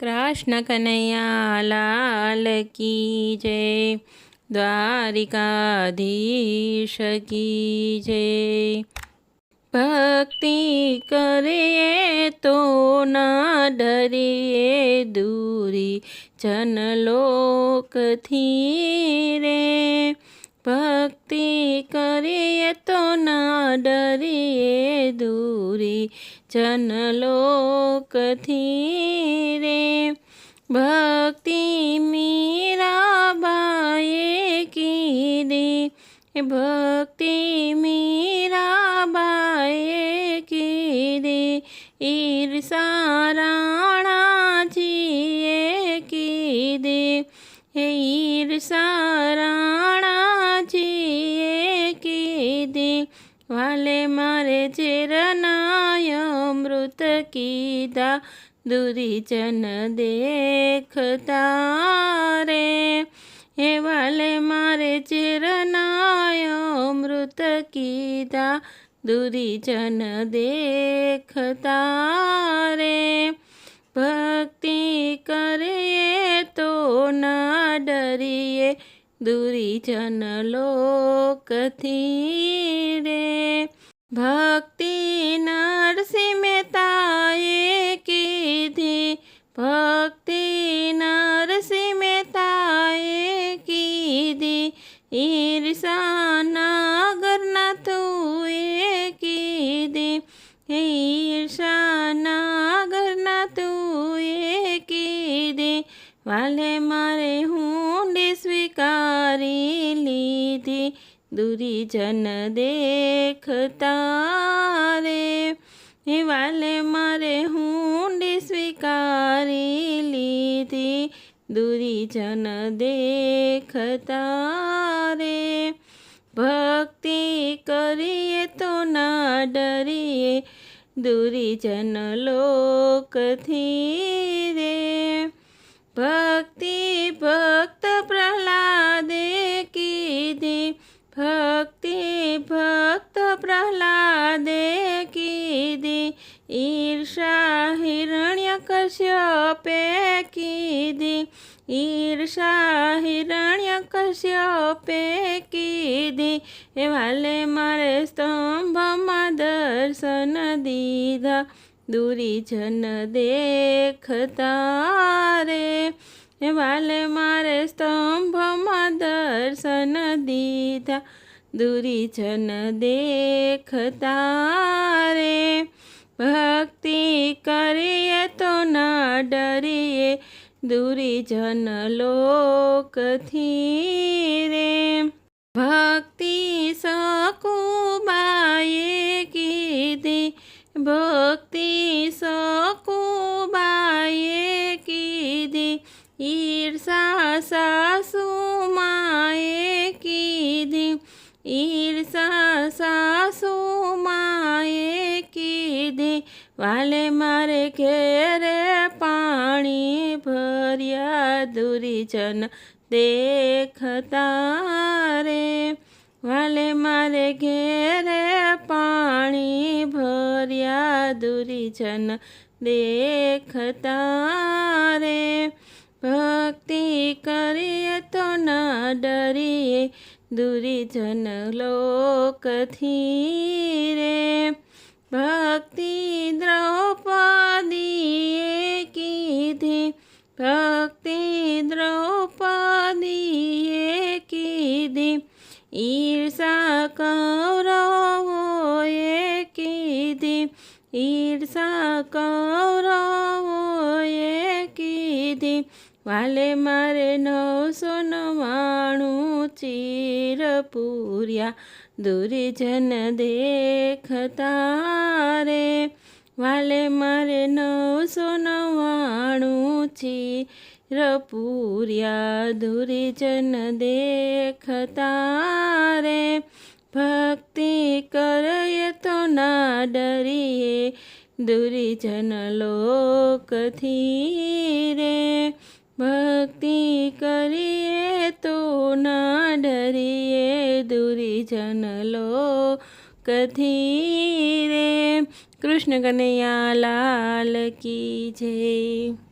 कृष्ण कन्हैया लाल की जय। द्वारिकाधीश की जय। भक्ति करिए तो ना डरिए दूरी जनलोक थी रे। भक्ति करिए तो ना डरिए दूरी जनलोक थी रे। भक्ति मीराबाई की दी, भक्ति मीराबाई की दी, ईर्षा राणा जीए की दे, ईर्षा राणा जीए की दे। वाले मारे चिरनाय अमृत कीधा, दुरीजन देखता रे। हे वाले मारे चिरनाय अमृत कीधा, दुरीजन देखता रे। भक्ति करिए तो ना डरिए दुरीजन लोक थी रे। भक्ति नरसिंह मेहताए की थी, भक्ति नरसिंह मेहताए की दी, ईर्षा नागर नाथुए की दी, ईर्षा नागर नाथुए की दी। वाले मारे हुंडी स्वीकारी लीधी, दुरीजन देखता रे। हे वाले मारे हुंडी स्वीकारी लीधी, दुरीजन देखता रे। भक्ति करिए तो ना डरिए दुरीजन लोक थी रे। भक्ति भक्त प्रहलादे की दी, भक्ति भक्त प्रहलादे की दी, ईर्षा हिरण्यकश्यपे की दी, ईर्षा हिरण्यकश्यपे की दी। हे वाले मारे स्तंभ में दर्शन दीधा, दुरीजन देखता रे। हे वाले मारे स्तंभ में दर्शन दीधा, दुरीजन देखता रे। भक्ति करिए तो ना डरिए दुरीजन लोक थी रे। भक्ति सकुबाई की दी, भक्ति सकुबाई की दी, ईर्षा सासु माए की दी, ईर्षा सासु माए की दी। वाले मारे घेरे पानी भरिया, दुरीजन देखता रे। वाले मारे घेरे पानी भरिया, दुरीजन देखता रे। भक्ति करिए तो ना डरिए दुरीजन लोक थी रे। भक्ति द्रौपदी की थी, भक्ति द्रौपदी की दी, ईर्षा कौरवों की दी, ईर्षा कौरवों की दी। वाले मारे 999 चीर पूर्या, दुरीजन देखता रे। वाले मारे 999 चीर पूर्या, दुरीजन देखता रे। भक्ति करिए तो ना डरिए दुरीजन लोक थी रे। भक्ति करिए तो ना डरिए दुरीजन लोक थी रे। कृष्ण कन्हैया लाल की जय।